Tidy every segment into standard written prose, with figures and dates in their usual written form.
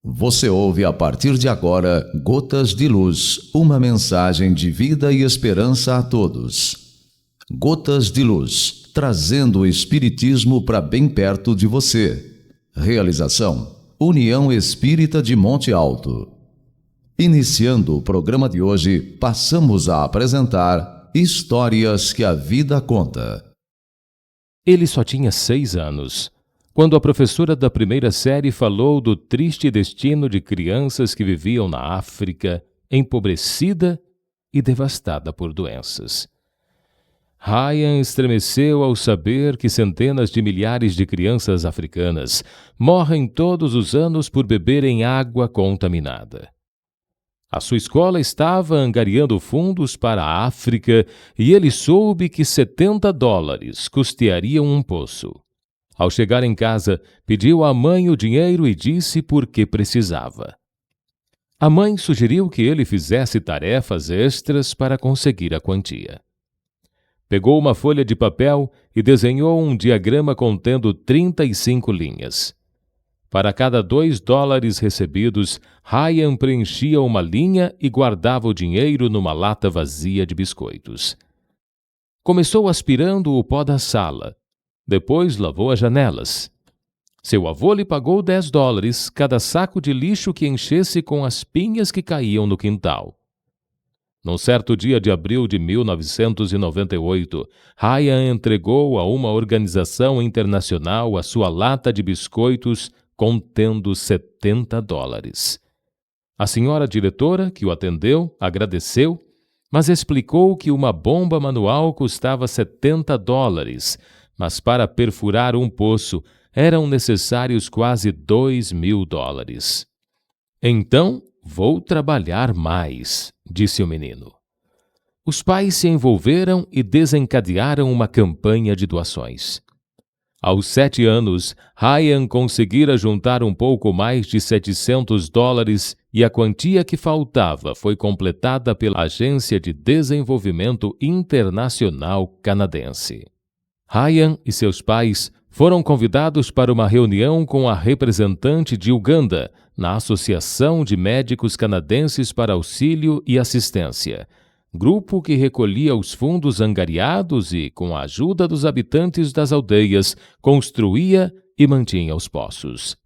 Você ouve a partir de agora Gotas de Luz, uma mensagem de vida e esperança a todos. Gotas de Luz, trazendo o Espiritismo para bem perto de você. Realização: União Espírita de Monte Alto. Iniciando o programa de hoje, passamos a apresentar Histórias que a Vida Conta. Ele só tinha 6 anos, quando a professora da primeira série falou do triste destino de crianças que viviam na África, empobrecida e devastada por doenças. Ryan estremeceu ao saber que centenas de milhares de crianças africanas morrem todos os anos por beberem água contaminada. A sua escola estava angariando fundos para a África e ele soube que $70 custeariam um poço. Ao chegar em casa, pediu à mãe o dinheiro e disse por que precisava. A mãe sugeriu que ele fizesse tarefas extras para conseguir a quantia. Pegou uma folha de papel e desenhou um diagrama contendo 35 linhas. Para cada $2 recebidos, Ryan preenchia uma linha e guardava o dinheiro numa lata vazia de biscoitos. Começou aspirando o pó da sala. Depois lavou as janelas. Seu avô lhe pagou $10 cada saco de lixo que enchesse com as pinhas que caíam no quintal. Num certo dia de abril de 1998, Ryan entregou a uma organização internacional a sua lata de biscoitos contendo $70. A senhora diretora, que o atendeu, agradeceu, mas explicou que uma bomba manual custava $70, mas para perfurar um poço eram necessários quase $2.000. Então, vou trabalhar mais, disse o menino. Os pais se envolveram e desencadearam uma campanha de doações. Aos 7 anos, Ryan conseguira juntar um pouco mais de $700 e a quantia que faltava foi completada pela Agência de Desenvolvimento Internacional Canadense. Ryan e seus pais foram convidados para uma reunião com a representante de Uganda na Associação de Médicos Canadenses para Auxílio e Assistência, grupo que recolhia os fundos angariados e, com a ajuda dos habitantes das aldeias, construía e mantinha os poços.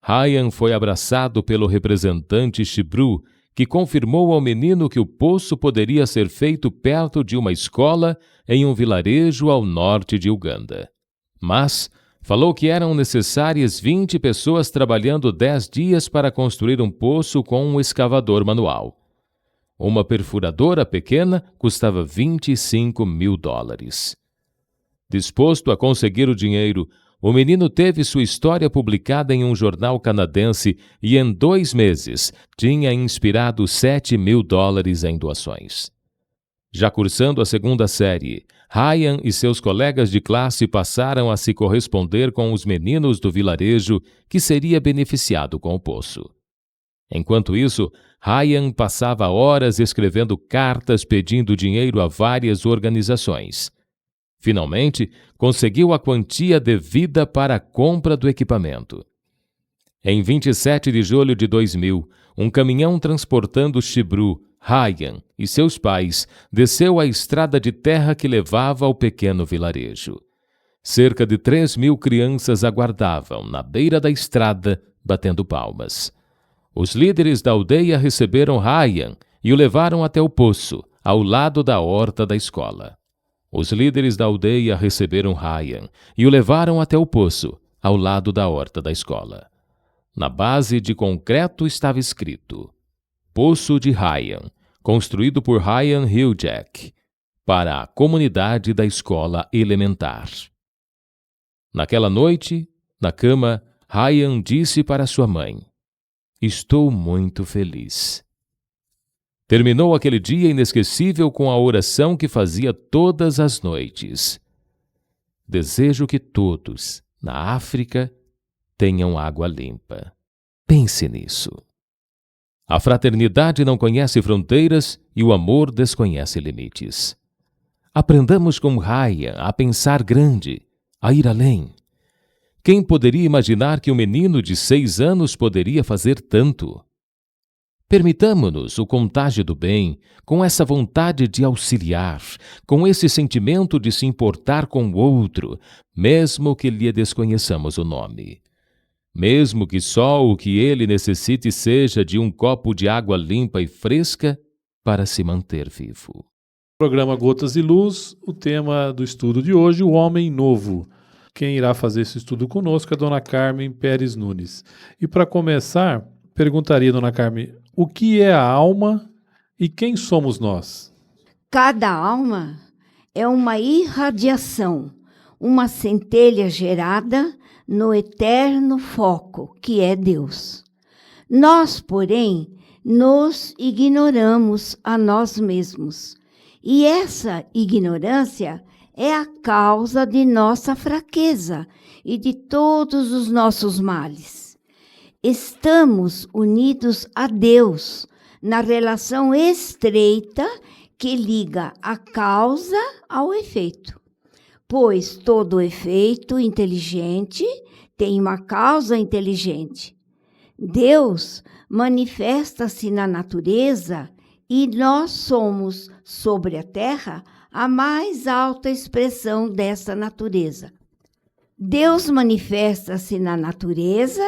Ryan foi abraçado pelo representante Shibru, que confirmou ao menino que o poço poderia ser feito perto de uma escola em um vilarejo ao norte de Uganda. Mas falou que eram necessárias 20 pessoas trabalhando 10 dias para construir um poço com um escavador manual. Uma perfuradora pequena custava $25.000. Disposto a conseguir o dinheiro, o menino teve sua história publicada em um jornal canadense e em 2 meses tinha inspirado $7.000 em doações. Já cursando a segunda série, Ryan e seus colegas de classe passaram a se corresponder com os meninos do vilarejo que seria beneficiado com o poço. Enquanto isso, Ryan passava horas escrevendo cartas pedindo dinheiro a várias organizações. Finalmente, conseguiu a quantia devida para a compra do equipamento. Em 27 de julho de 2000, um caminhão transportando Shibru, Ryan e seus pais desceu a estrada de terra que levava ao pequeno vilarejo. Cerca de 3.000 crianças aguardavam na beira da estrada, batendo palmas. Os líderes da aldeia receberam Ryan e o levaram até o poço, ao lado da horta da escola. Os líderes da aldeia receberam Ryan e o levaram até o poço, ao lado da horta da escola. Na base de concreto estava escrito: Poço de Ryan, construído por Ryan Hilljack, para a comunidade da escola elementar. Naquela noite, na cama, Ryan disse para sua mãe: Estou muito feliz. Terminou aquele dia inesquecível com a oração que fazia todas as noites. Desejo que todos, na África, tenham água limpa. Pense nisso. A fraternidade não conhece fronteiras e o amor desconhece limites. Aprendamos com Ryan a pensar grande, a ir além. Quem poderia imaginar que um menino de 6 anos poderia fazer tanto? Permitamo-nos o contágio do bem, com essa vontade de auxiliar, com esse sentimento de se importar com o outro, mesmo que lhe desconheçamos o nome. Mesmo que só o que ele necessite seja de um copo de água limpa e fresca para se manter vivo. Programa Gotas de Luz, o tema do estudo de hoje, o homem novo. Quem irá fazer esse estudo conosco é a Dona Carmen Pérez Nunes. E para começar, perguntaria, Dona Carmen, o que é a alma e quem somos nós? Cada alma é uma irradiação, uma centelha gerada no eterno foco, que é Deus. Nós, porém, nos ignoramos a nós mesmos. E essa ignorância é a causa de nossa fraqueza e de todos os nossos males. Estamos unidos a Deus na relação estreita que liga a causa ao efeito. Pois todo efeito inteligente tem uma causa inteligente. Deus manifesta-se na natureza e nós somos, sobre a terra, a mais alta expressão dessa natureza. Deus manifesta-se na natureza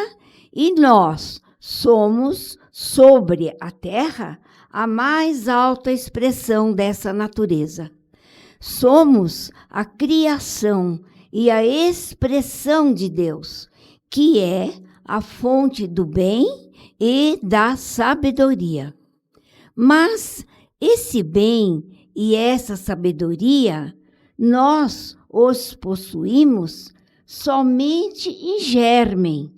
e nós somos, sobre a terra, a mais alta expressão dessa natureza. Somos a criação e a expressão de Deus, que é a fonte do bem e da sabedoria. Mas esse bem e essa sabedoria, nós os possuímos somente em germen.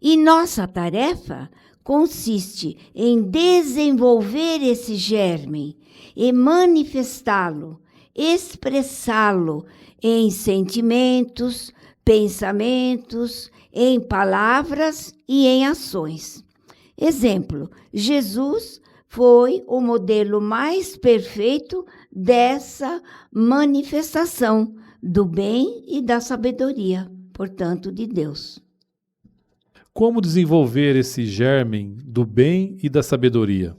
E nossa tarefa consiste em desenvolver esse germen e manifestá-lo, expressá-lo em sentimentos, pensamentos, em palavras e em ações. Exemplo, Jesus foi o modelo mais perfeito dessa manifestação do bem e da sabedoria, portanto, de Deus. Como desenvolver esse germen do bem e da sabedoria?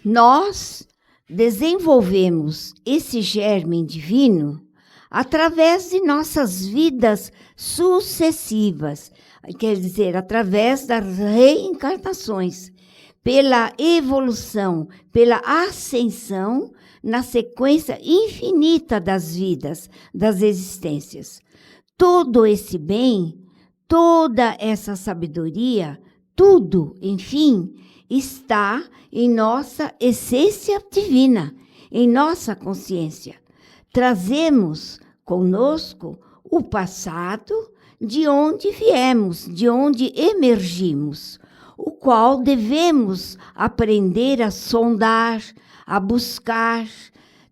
Nós desenvolvemos esse germen divino através de nossas vidas sucessivas, quer dizer, através das reencarnações, pela evolução, pela ascensão na sequência infinita das vidas, das existências. Todo esse bem, toda essa sabedoria, tudo, enfim, está em nossa essência divina, em nossa consciência. Trazemos conosco o passado de onde viemos, de onde emergimos, o qual devemos aprender a sondar, a buscar.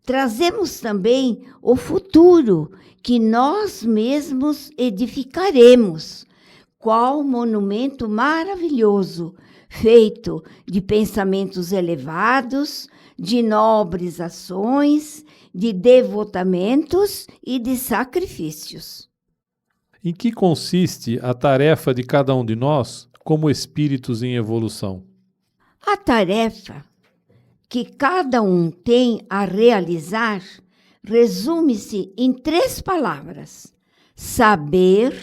Trazemos também o futuro que nós mesmos edificaremos. Qual monumento maravilhoso, feito de pensamentos elevados, de nobres ações, de devotamentos e de sacrifícios. Em que consiste a tarefa de cada um de nós como espíritos em evolução? A tarefa que cada um tem a realizar resume-se em 3 palavras: saber,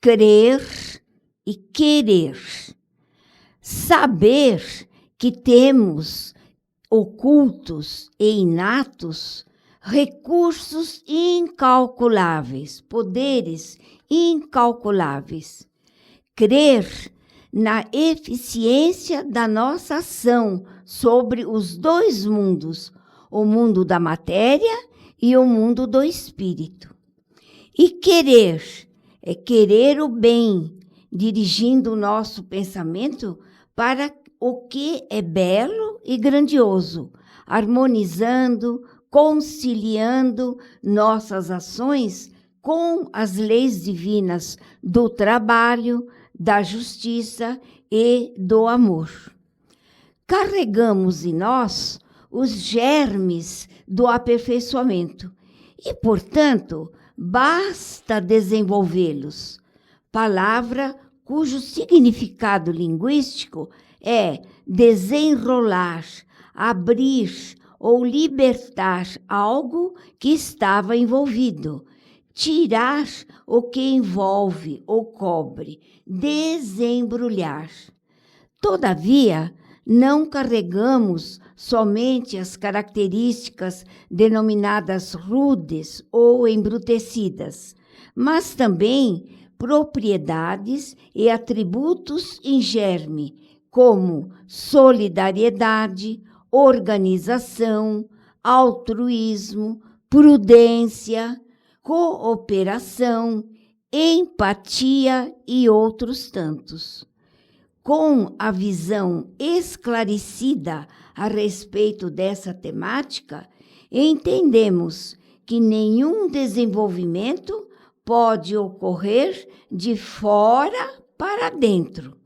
crer e querer. Saber que temos ocultos e inatos recursos incalculáveis, poderes incalculáveis. Crer na eficiência da nossa ação sobre os 2 mundos, o mundo da matéria e o mundo do espírito. E querer é querer o bem, dirigindo o nosso pensamento para o que é belo e grandioso, harmonizando, conciliando nossas ações com as leis divinas do trabalho, da justiça e do amor. Carregamos em nós os germes do aperfeiçoamento e, portanto, basta desenvolvê-los. palavra cujo significado linguístico é desenrolar, abrir ou libertar algo que estava envolvido, tirar o que envolve ou cobre, desembrulhar. Todavia, não carregamos somente as características denominadas rudes ou embrutecidas, mas também propriedades e atributos em germe, como solidariedade, organização, altruísmo, prudência, cooperação, empatia e outros tantos. Com a visão esclarecida a respeito dessa temática, entendemos que nenhum desenvolvimento pode ocorrer de fora para dentro.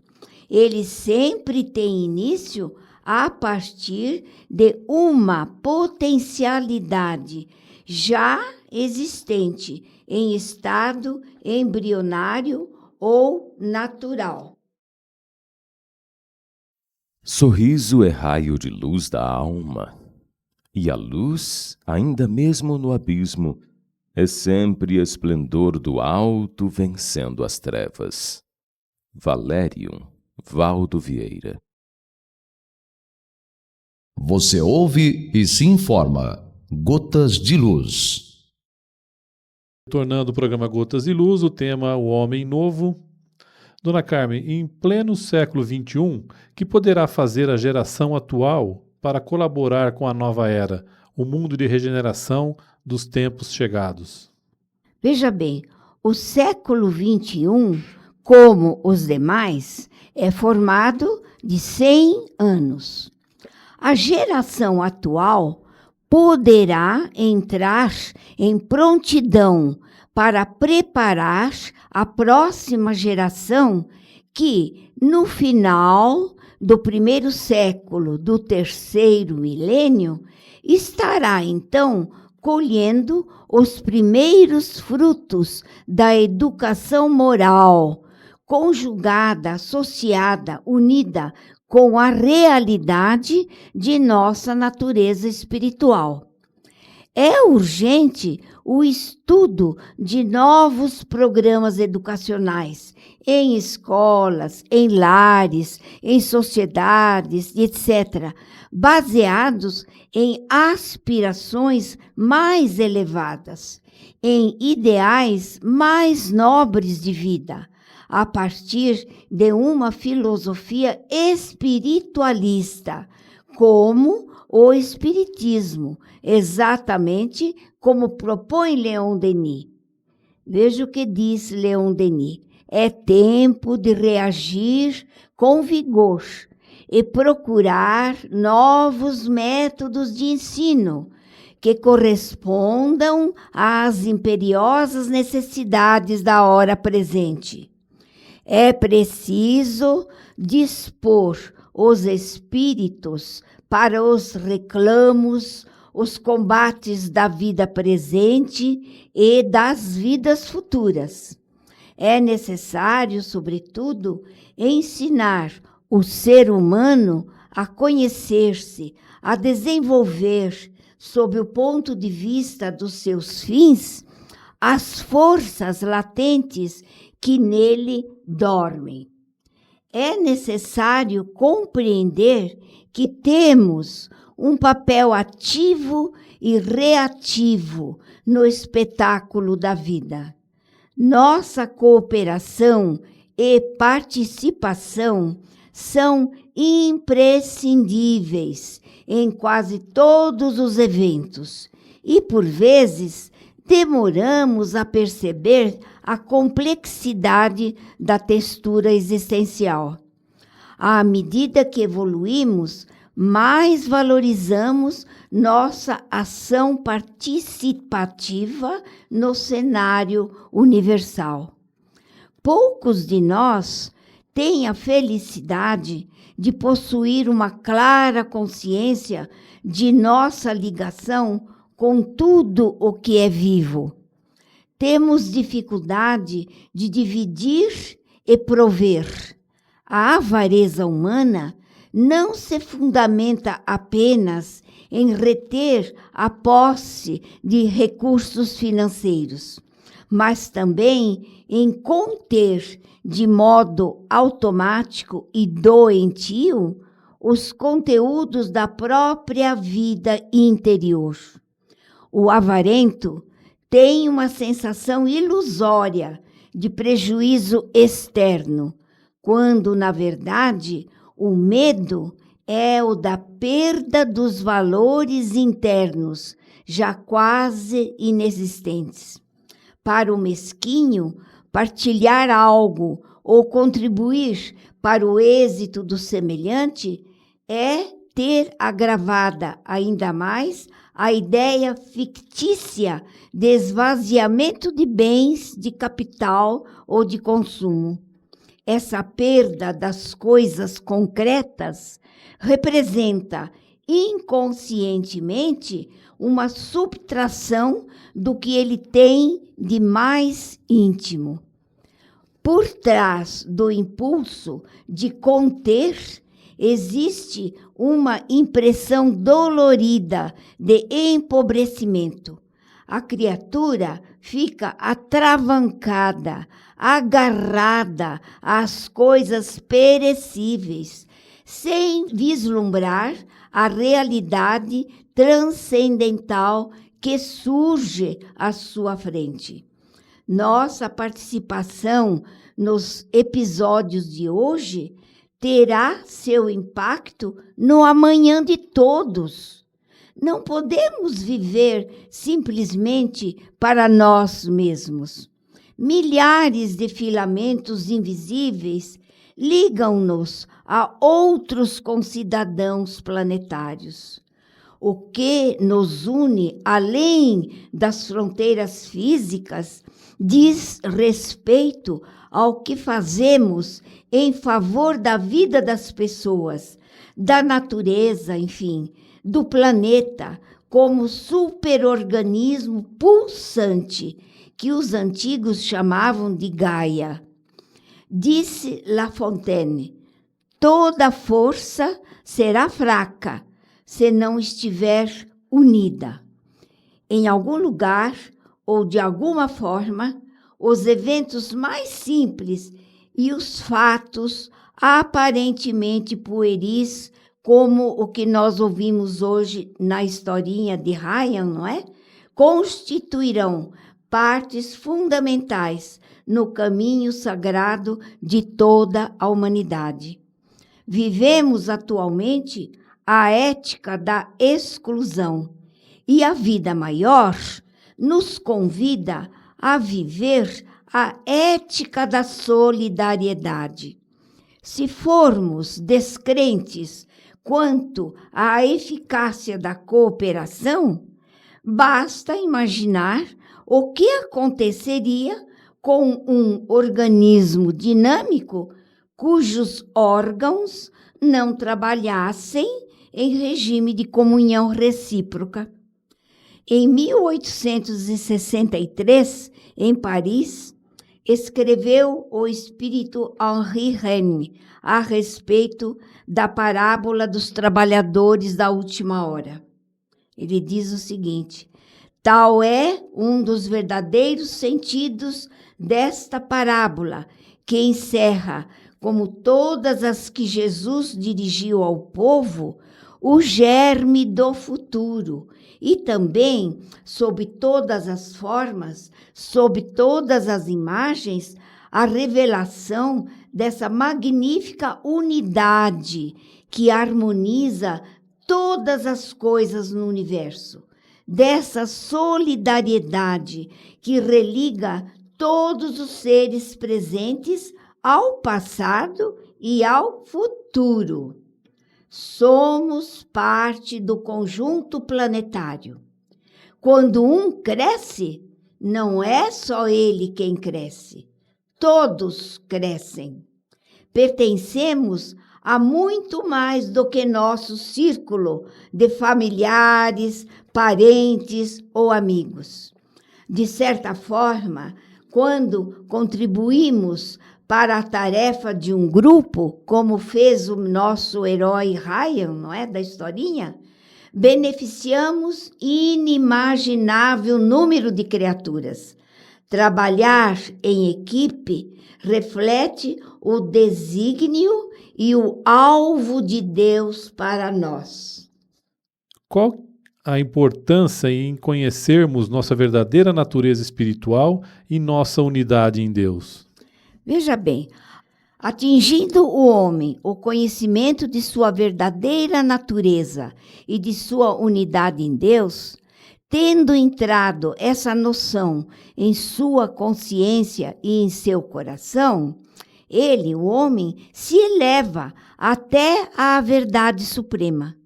Ele sempre tem início a partir de uma potencialidade já existente em estado embrionário ou natural. Sorriso é raio de luz da alma, e a luz, ainda mesmo no abismo, é sempre esplendor do alto vencendo as trevas. Valérium Valdo Vieira. Você ouve e se informa. Gotas de Luz. Tornando o programa Gotas de Luz, o tema O Homem Novo. Dona Carmen, em pleno século XXI, que poderá fazer a geração atual para colaborar com a nova era, o mundo de regeneração dos tempos chegados? Veja bem, o século XXI, como os demais, é formado de 100 anos. A geração atual poderá entrar em prontidão para preparar a próxima geração que, no final do primeiro século do terceiro milênio, estará, então, colhendo os primeiros frutos da educação moral, conjugada, associada, unida com a realidade de nossa natureza espiritual. É urgente o estudo de novos programas educacionais em escolas, em lares, em sociedades, etc., baseados em aspirações mais elevadas, em ideais mais nobres de vida, a partir de uma filosofia espiritualista, como o Espiritismo, exatamente como propõe Leon Denis. Veja o que diz Leon Denis. É tempo de reagir com vigor e procurar novos métodos de ensino que correspondam às imperiosas necessidades da hora presente. É preciso dispor os espíritos para os reclamos, os combates da vida presente e das vidas futuras. É necessário, sobretudo, ensinar o ser humano a conhecer-se, a desenvolver, sob o ponto de vista dos seus fins, as forças latentes que nele dormem. É necessário compreender que temos um papel ativo e reativo no espetáculo da vida. Nossa cooperação e participação são imprescindíveis em quase todos os eventos e, por vezes, demoramos a perceber a complexidade da textura existencial. À medida que evoluímos, mais valorizamos nossa ação participativa no cenário universal. Poucos de nós têm a felicidade de possuir uma clara consciência de nossa ligação com tudo o que é vivo. temos dificuldade de dividir e prover. A avareza humana não se fundamenta apenas em reter a posse de recursos financeiros, mas também em conter de modo automático e doentio os conteúdos da própria vida interior. O avarento tem uma sensação ilusória de prejuízo externo, quando, na verdade, o medo é o da perda dos valores internos, já quase inexistentes. Para o mesquinho, partilhar algo ou contribuir para o êxito do semelhante é ter agravada ainda mais a ideia fictícia de esvaziamento de bens, de capital ou de consumo. Essa perda das coisas concretas representa inconscientemente uma subtração do que ele tem de mais íntimo. Por trás do impulso de conter, existe uma impressão dolorida de empobrecimento. A criatura fica atravancada, agarrada às coisas perecíveis, sem vislumbrar a realidade transcendental que surge à sua frente. Nossa participação nos episódios de hoje terá seu impacto no amanhã de todos. Não podemos viver simplesmente para nós mesmos. Milhares de filamentos invisíveis ligam-nos a outros concidadãos planetários. O que nos une além das fronteiras físicas diz respeito ao que fazemos em favor da vida das pessoas, da natureza, enfim, do planeta, como superorganismo pulsante que os antigos chamavam de Gaia. Disse La Fontaine: toda força será fraca se não estiver unida. Em algum lugar ou de alguma forma, os eventos mais simples e os fatos aparentemente pueris, como o que nós ouvimos hoje na historinha de Ryan, não é? Constituirão partes fundamentais no caminho sagrado de toda a humanidade. Vivemos atualmente a ética da exclusão e a vida maior nos convida a viver a ética da solidariedade. Se formos descrentes quanto à eficácia da cooperação, basta imaginar o que aconteceria com um organismo dinâmico cujos órgãos não trabalhassem em regime de comunhão recíproca. Em 1863, em Paris, escreveu o espírito Henri Rene a respeito da parábola dos trabalhadores da última hora. Ele diz o seguinte: tal é um dos verdadeiros sentidos desta parábola, que encerra, como todas as que Jesus dirigiu ao povo, o germe do futuro e também, sob todas as formas, sob todas as imagens, a revelação dessa magnífica unidade que harmoniza todas as coisas no universo, dessa solidariedade que religa todos os seres presentes ao passado e ao futuro. Somos parte do conjunto planetário. Quando um cresce, não é só ele quem cresce, todos crescem. Pertencemos a muito mais do que nosso círculo de familiares, parentes ou amigos. De certa forma, quando contribuímos para a tarefa de um grupo, como fez o nosso herói Ryan, não é, da historinha, beneficiamos inimaginável número de criaturas. Trabalhar em equipe reflete o desígnio e o alvo de Deus para nós. Qual a importância em conhecermos nossa verdadeira natureza espiritual e nossa unidade em Deus? Veja bem, atingindo o homem o conhecimento de sua verdadeira natureza e de sua unidade em Deus, tendo entrado essa noção em sua consciência e em seu coração, ele, o homem, se eleva até à verdade suprema.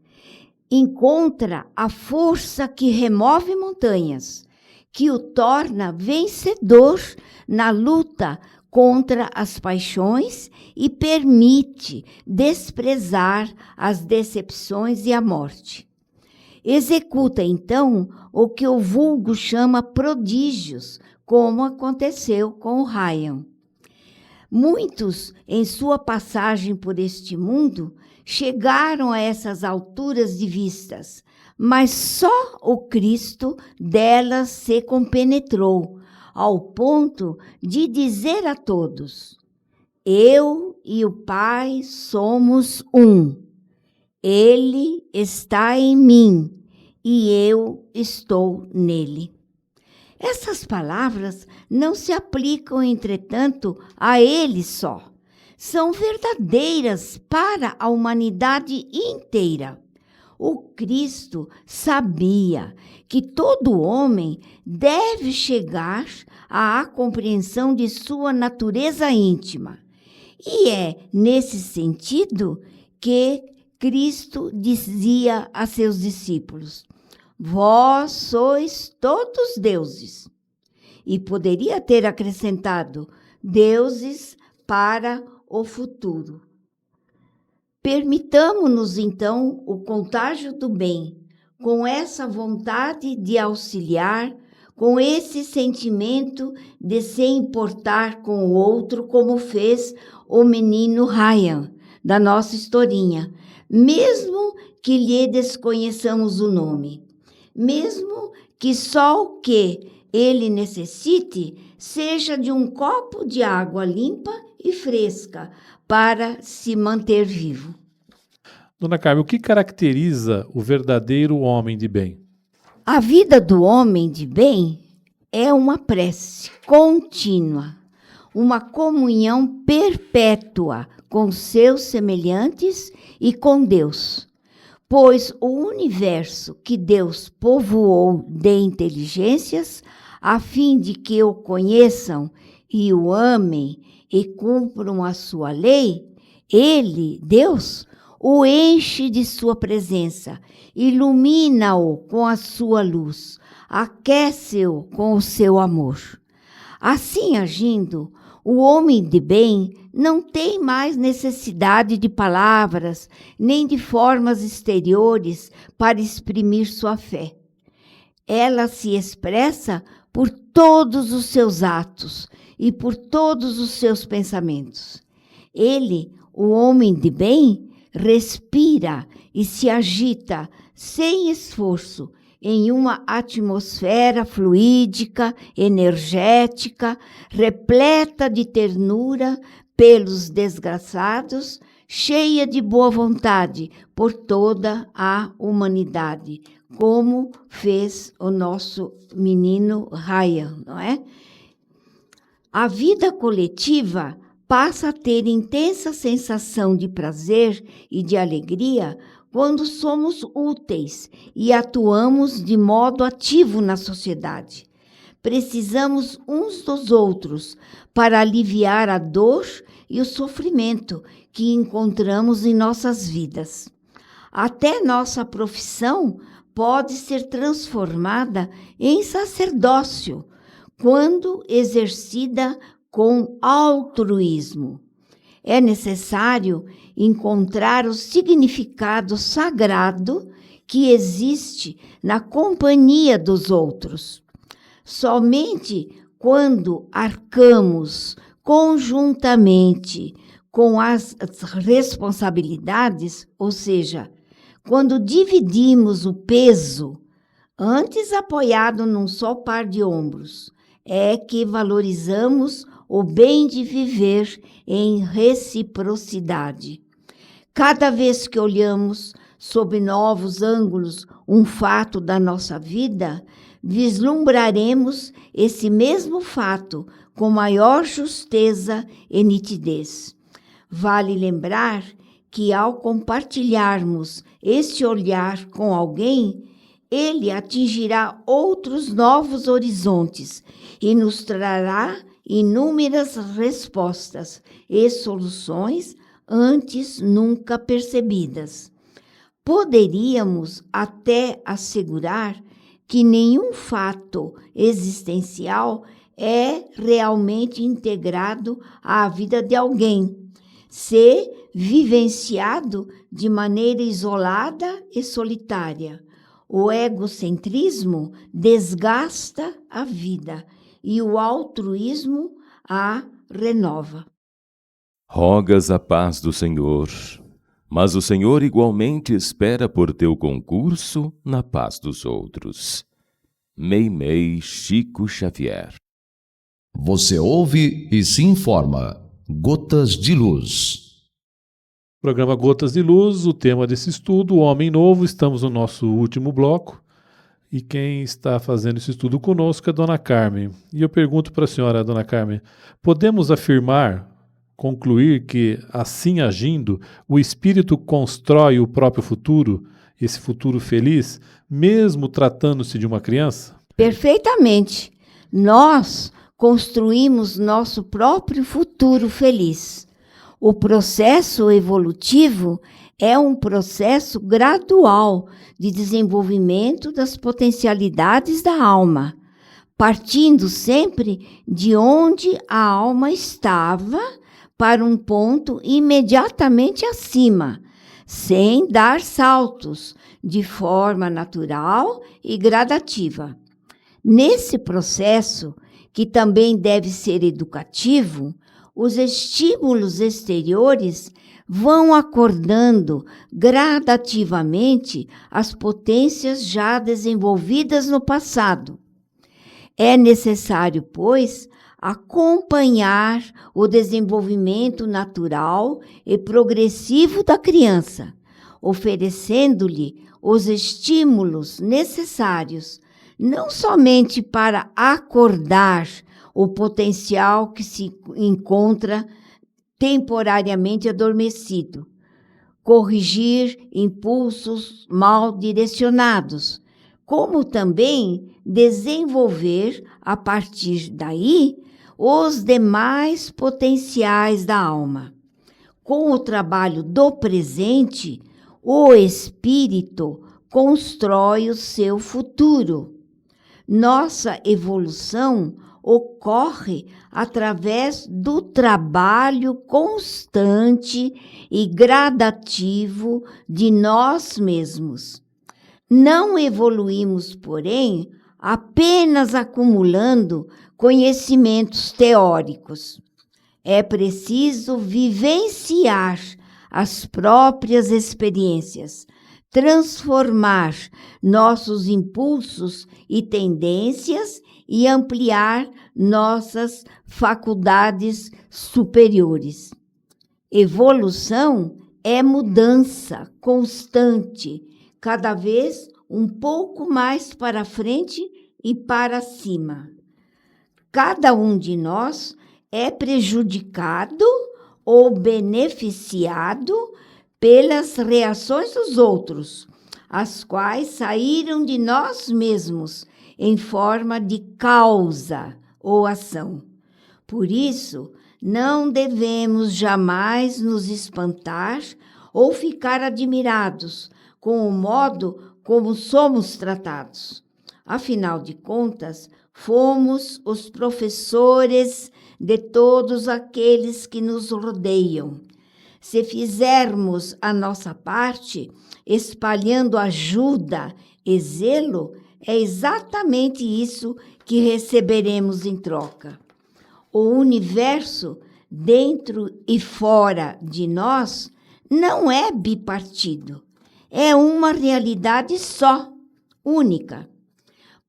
Encontra a força que remove montanhas, que o torna vencedor na luta contra as paixões e permite desprezar as decepções e a morte. Executa, então, o que o vulgo chama prodígios, como aconteceu com o Ryan. Muitos, em sua passagem por este mundo, chegaram a essas alturas de vistas, mas só o Cristo delas se compenetrou, ao ponto de dizer a todos: eu e o Pai somos um. Ele está em mim e eu estou nele. Essas palavras não se aplicam, entretanto, a ele só. São verdadeiras para a humanidade inteira. O Cristo sabia que todo homem deve chegar à compreensão de sua natureza íntima. E é nesse sentido que Cristo dizia a seus discípulos: vós sois todos deuses. E poderia ter acrescentado: deuses para o futuro. Permitamo-nos, então, o contágio do bem, com essa vontade de auxiliar, com esse sentimento de se importar com o outro, como fez o menino Ryan, da nossa historinha, mesmo que lhe desconheçamos o nome, mesmo que só o que ele necessite seja de um copo de água limpa e fresca para se manter vivo. Dona Carmen, o que caracteriza o verdadeiro homem de bem? A vida do homem de bem é uma prece contínua, uma comunhão perpétua com seus semelhantes e com Deus, pois o universo que Deus povoou de inteligências, a fim de que o conheçam e o amem e cumpram a sua lei, ele, Deus, o enche de sua presença, ilumina-o com a sua luz, aquece-o com o seu amor. Assim agindo, o homem de bem não tem mais necessidade de palavras, nem de formas exteriores para exprimir sua fé. Ela se expressa por todos os seus atos e por todos os seus pensamentos. Ele, o homem de bem, respira e se agita sem esforço em uma atmosfera fluídica, energética, repleta de ternura pelos desgraçados, cheia de boa vontade por toda a humanidade, como fez o nosso menino Ryan, não é? A vida coletiva passa a ter intensa sensação de prazer e de alegria quando somos úteis e atuamos de modo ativo na sociedade. Precisamos uns dos outros para aliviar a dor e o sofrimento que encontramos em nossas vidas. Até nossa profissão pode ser transformada em sacerdócio quando exercida com altruísmo. É necessário encontrar o significado sagrado que existe na companhia dos outros. Somente quando arcamos conjuntamente com as responsabilidades, ou seja, quando dividimos o peso, antes apoiado num só par de ombros, é que valorizamos o bem de viver em reciprocidade. Cada vez que olhamos sob novos ângulos um fato da nossa vida, vislumbraremos esse mesmo fato com maior justeza e nitidez. Vale lembrar que, ao compartilharmos este olhar com alguém, ele atingirá outros novos horizontes e nos trará inúmeras respostas e soluções antes nunca percebidas. Poderíamos até assegurar que nenhum fato existencial é realmente integrado à vida de alguém, se vivenciado de maneira isolada e solitária. O egocentrismo desgasta a vida e o altruísmo a renova. Rogas a paz do Senhor, mas o Senhor igualmente espera por teu concurso na paz dos outros. Meimei Chico Xavier. Você ouve e se informa. Gotas de Luz. Programa Gotas de Luz, o tema desse estudo, o Homem Novo. Estamos no nosso último bloco e quem está fazendo esse estudo conosco é a Dona Carmen. E eu pergunto para a senhora, Dona Carmen, podemos afirmar, concluir que, assim agindo, o espírito constrói o próprio futuro, esse futuro feliz, mesmo tratando-se de uma criança? Perfeitamente. Nós construímos nosso próprio futuro feliz. O processo evolutivo é um processo gradual de desenvolvimento das potencialidades da alma, partindo sempre de onde a alma estava para um ponto imediatamente acima, sem dar saltos, de forma natural e gradativa. Nesse processo, que também deve ser educativo, os estímulos exteriores vão acordando gradativamente as potências já desenvolvidas no passado. É necessário, pois, acompanhar o desenvolvimento natural e progressivo da criança, oferecendo-lhe os estímulos necessários, não somente para acordar o potencial que se encontra temporariamente adormecido, corrigir impulsos mal direcionados, como também desenvolver, a partir daí, os demais potenciais da alma. Com o trabalho do presente, o espírito constrói o seu futuro. Nossa evolução ocorre através do trabalho constante e gradativo de nós mesmos. Não evoluímos, porém, apenas acumulando conhecimentos teóricos. É preciso vivenciar as próprias experiências, transformar nossos impulsos e tendências e ampliar nossas faculdades superiores. Evolução é mudança constante, cada vez um pouco mais para frente e para cima. Cada um de nós é prejudicado ou beneficiado pelas reações dos outros, as quais saíram de nós mesmos em forma de causa ou ação. Por isso, não devemos jamais nos espantar ou ficar admirados com o modo como somos tratados. Afinal de contas, fomos os professores de todos aqueles que nos rodeiam. Se fizermos a nossa parte, espalhando ajuda e zelo, é exatamente isso que receberemos em troca. O universo, dentro e fora de nós, não é bipartido. É uma realidade só, única.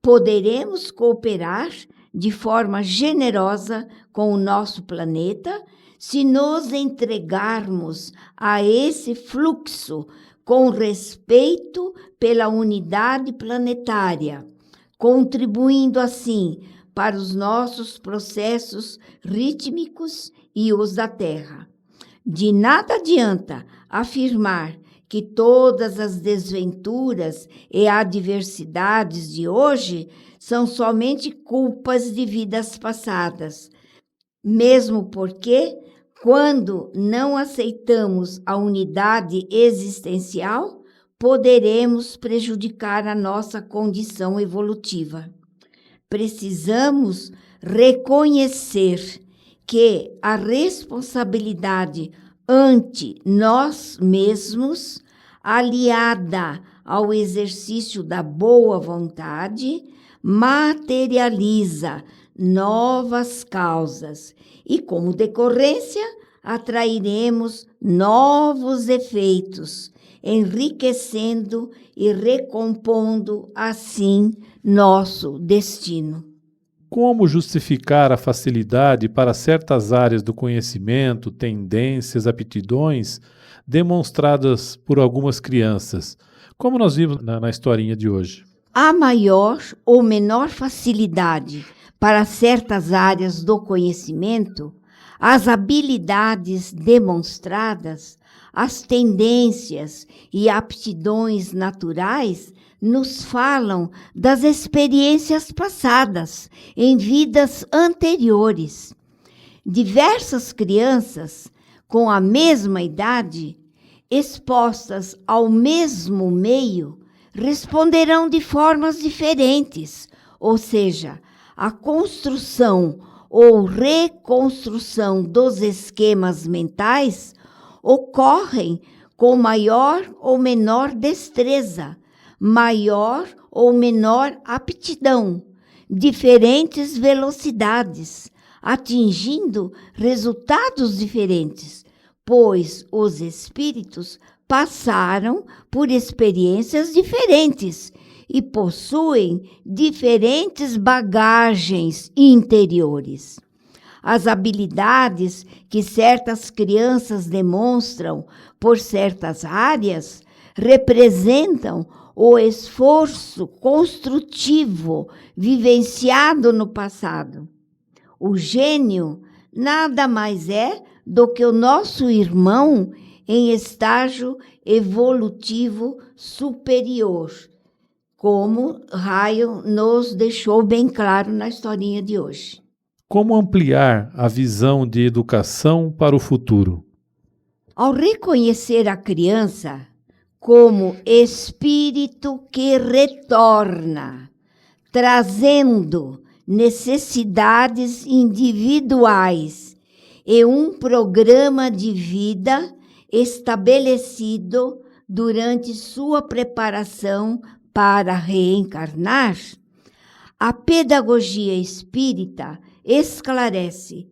Poderemos cooperar de forma generosa com o nosso planeta se nos entregarmos a esse fluxo com respeito pela unidade planetária, contribuindo assim para os nossos processos rítmicos e os da Terra. De nada adianta afirmar que todas as desventuras e adversidades de hoje são somente culpas de vidas passadas, mesmo porque, quando não aceitamos a unidade existencial, poderemos prejudicar a nossa condição evolutiva. Precisamos reconhecer que a responsabilidade ante nós mesmos, aliada ao exercício da boa vontade, materializa novas causas e, como decorrência, atrairemos novos efeitos, enriquecendo e recompondo assim nosso destino. Como justificar a facilidade para certas áreas do conhecimento, tendências, aptidões demonstradas por algumas crianças, como nós vimos na historinha de hoje? Há maior ou menor facilidade para certas áreas do conhecimento, as habilidades demonstradas, as tendências e aptidões naturais nos falam das experiências passadas em vidas anteriores. Diversas crianças com a mesma idade, expostas ao mesmo meio, responderão de formas diferentes, ou seja, a construção ou reconstrução dos esquemas mentais ocorrem com maior ou menor destreza, maior ou menor aptidão, diferentes velocidades, atingindo resultados diferentes, pois os espíritos passaram por experiências diferentes e possuem diferentes bagagens interiores. As habilidades que certas crianças demonstram por certas áreas representam o esforço construtivo vivenciado no passado. O gênio nada mais é do que o nosso irmão em estágio evolutivo superior, como Ryle nos deixou bem claro na historinha de hoje. Como ampliar a visão de educação para o futuro? Ao reconhecer a criança como espírito que retorna, trazendo necessidades individuais e um programa de vida estabelecido durante sua preparação para reencarnar, a pedagogia espírita esclarece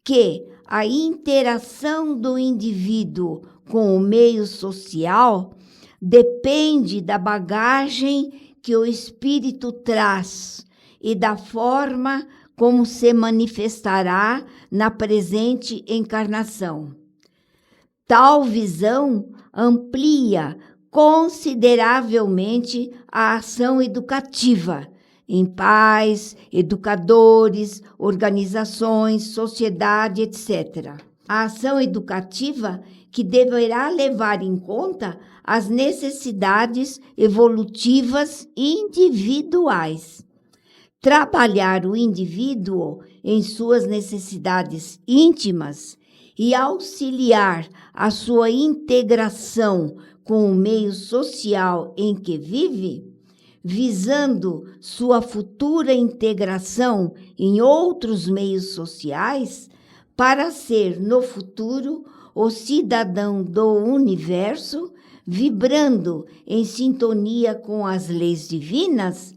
que a interação do indivíduo com o meio social depende da bagagem que o espírito traz e da forma como se manifestará na presente encarnação. Tal visão amplia consideravelmente a ação educativa em pais, educadores, organizações, sociedade, etc. A ação educativa que deverá levar em conta as necessidades evolutivas individuais. Trabalhar o indivíduo em suas necessidades íntimas e auxiliar a sua integração com o meio social em que vive, visando sua futura integração em outros meios sociais, para ser, no futuro, o cidadão do universo, vibrando em sintonia com as leis divinas,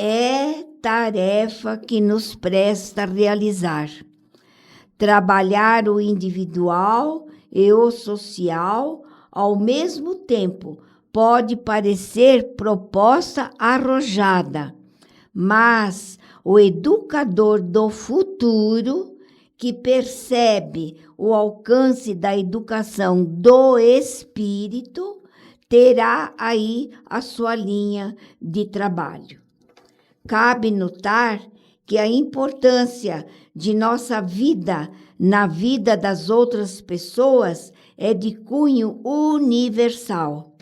é tarefa que nos presta a realizar. Trabalhar o individual e o social ao mesmo tempo pode parecer proposta arrojada, mas o educador do futuro, que percebe o alcance da educação do espírito, terá aí a sua linha de trabalho. Cabe notar que a importância de nossa vida na vida das outras pessoas é de cunho universal.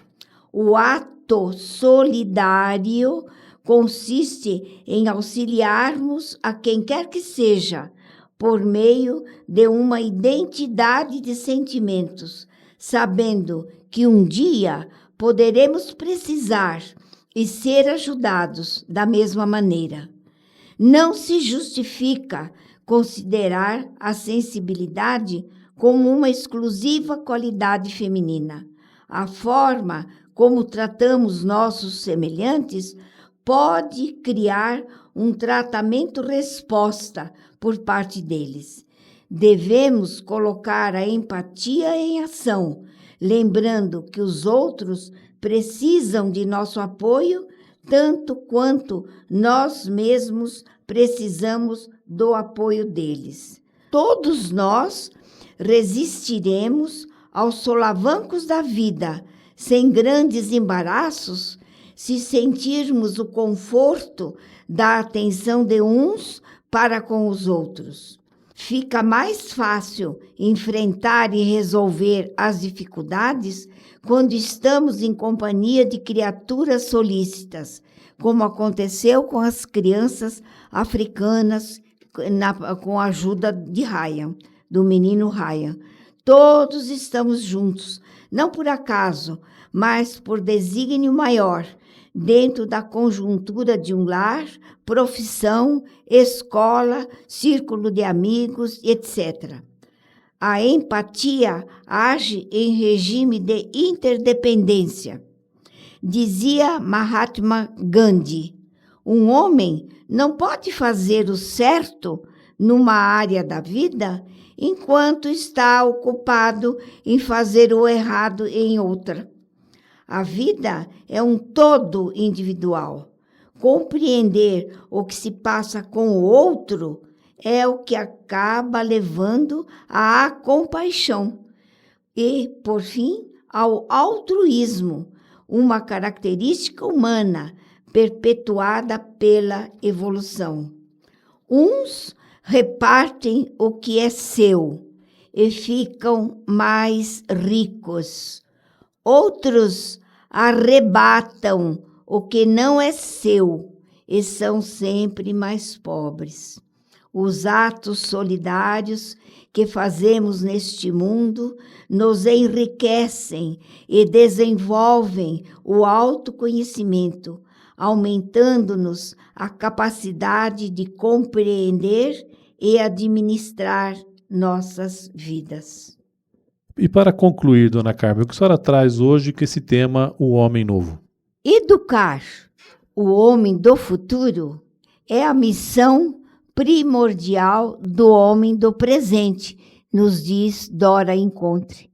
O ato solidário consiste em auxiliarmos a quem quer que seja, por meio de uma identidade de sentimentos, sabendo que um dia poderemos precisar e ser ajudados da mesma maneira. Não se justifica considerar a sensibilidade como uma exclusiva qualidade feminina. A forma como tratamos nossos semelhantes pode criar um tratamento-resposta por parte deles. Devemos colocar a empatia em ação, lembrando que os outros precisam de nosso apoio tanto quanto nós mesmos precisamos do apoio deles. Todos nós resistiremos aos solavancos da vida sem grandes embaraços se sentirmos o conforto da atenção de uns para com os outros. Fica mais fácil enfrentar e resolver as dificuldades quando estamos em companhia de criaturas solícitas, como aconteceu com as crianças africanas com a ajuda de Ryan, do menino Ryan. Todos estamos juntos, não por acaso, mas por desígnio maior, dentro da conjuntura de um lar, profissão, escola, círculo de amigos, etc. A empatia age em regime de interdependência. Dizia Mahatma Gandhi, um homem não pode fazer o certo numa área da vida enquanto está ocupado em fazer o errado em outra. A vida é um todo individual. Compreender o que se passa com o outro é o que acaba levando à compaixão e, por fim, ao altruísmo, uma característica humana perpetuada pela evolução. Uns repartem o que é seu e ficam mais ricos. Outros arrebatam o que não é seu e são sempre mais pobres. Os atos solidários que fazemos neste mundo nos enriquecem e desenvolvem o autoconhecimento, aumentando-nos a capacidade de compreender e administrar nossas vidas. E para concluir, dona Carmen, o que a senhora traz hoje com esse tema, o homem novo? Educar o homem do futuro é a missão primordial do homem do presente, nos diz Dora Encontre.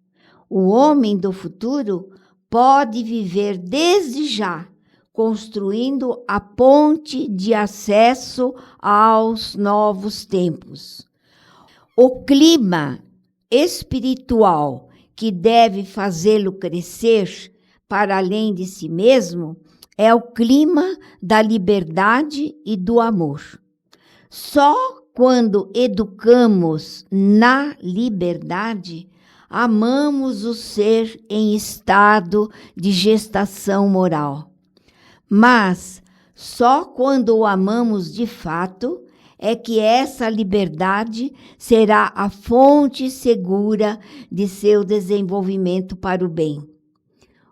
O homem do futuro pode viver desde já, construindo a ponte de acesso aos novos tempos. O clima espiritual que deve fazê-lo crescer para além de si mesmo é o clima da liberdade e do amor. Só quando educamos na liberdade, amamos o ser em estado de gestação moral. Mas só quando o amamos de fato é que essa liberdade será a fonte segura de seu desenvolvimento para o bem.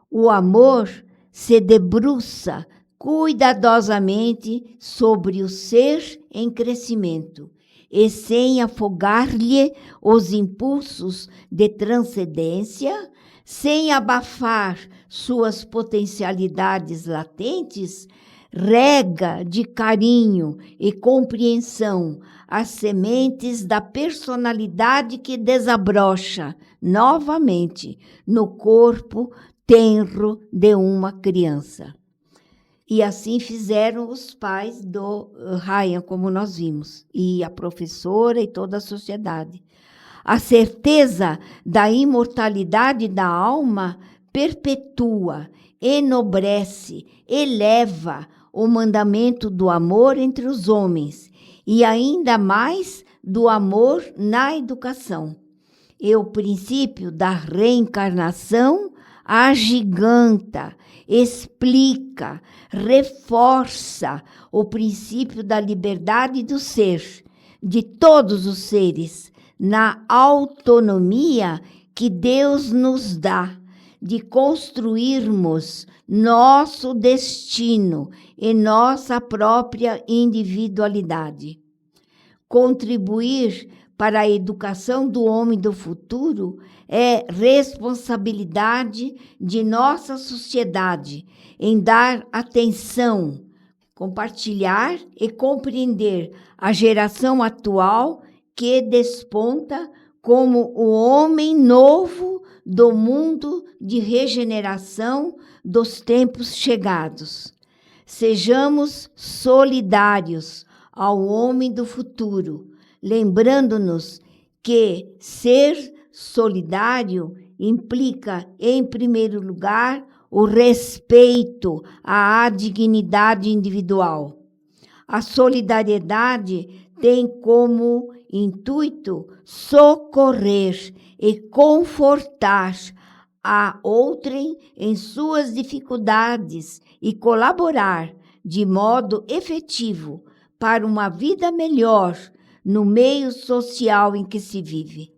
O amor se debruça cuidadosamente sobre o ser em crescimento e sem afogar-lhe os impulsos de transcendência, sem abafar suas potencialidades latentes, rega de carinho e compreensão as sementes da personalidade que desabrocha novamente no corpo tenro de uma criança. E assim fizeram os pais do Ryan, como nós vimos, e a professora e toda a sociedade. A certeza da imortalidade da alma perpetua, enobrece, eleva o mandamento do amor entre os homens e ainda mais do amor na educação. E o princípio da reencarnação agiganta, explica, reforça o princípio da liberdade do ser, de todos os seres, na autonomia que Deus nos dá de construirmos nosso destino e nossa própria individualidade. Contribuir para a educação do homem do futuro é responsabilidade de nossa sociedade em dar atenção, compartilhar e compreender a geração atual que desponta como o homem novo do mundo de regeneração dos tempos chegados. Sejamos solidários ao homem do futuro, lembrando-nos que ser solidário implica, em primeiro lugar, o respeito à dignidade individual. A solidariedade tem como intuito socorrer e confortar a outrem em suas dificuldades e colaborar de modo efetivo para uma vida melhor no meio social em que se vive.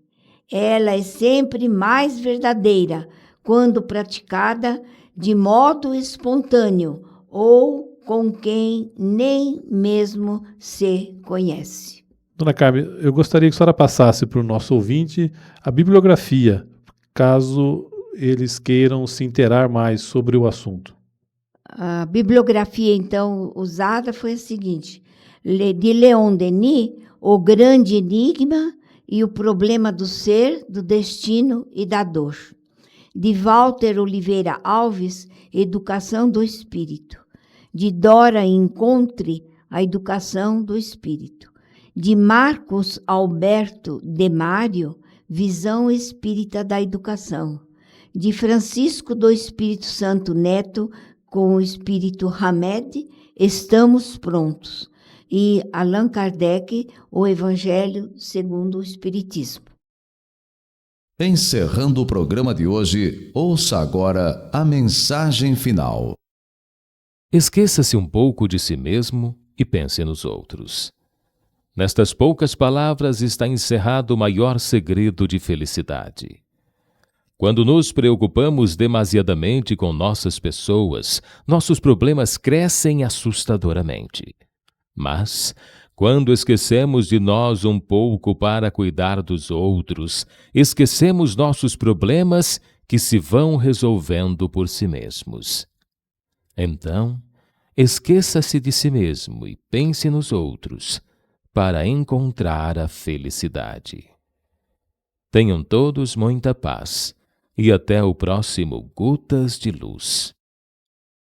Ela é sempre mais verdadeira quando praticada de modo espontâneo ou com quem nem mesmo se conhece. Dona Carmen, eu gostaria que a senhora passasse para o nosso ouvinte a bibliografia, caso eles queiram se inteirar mais sobre o assunto. A bibliografia, então, usada foi a seguinte: de Leon Denis, O Grande Enigma e o Problema do Ser, do Destino e da Dor. De Walter Oliveira Alves, Educação do Espírito. De Dora Encontre, A Educação do Espírito. De Marcos Alberto de Mário, Visão Espírita da Educação. De Francisco do Espírito Santo Neto, com o Espírito Hamed, Estamos Prontos. E Allan Kardec, O Evangelho segundo o Espiritismo. Encerrando o programa de hoje, ouça agora a mensagem final. Esqueça-se um pouco de si mesmo e pense nos outros. Nestas poucas palavras está encerrado o maior segredo de felicidade. Quando nos preocupamos demasiadamente com nossas pessoas, nossos problemas crescem assustadoramente. Mas, quando esquecemos de nós um pouco para cuidar dos outros, esquecemos nossos problemas que se vão resolvendo por si mesmos. Então, esqueça-se de si mesmo e pense nos outros, para encontrar a felicidade. Tenham todos muita paz e até o próximo Gotas de Luz.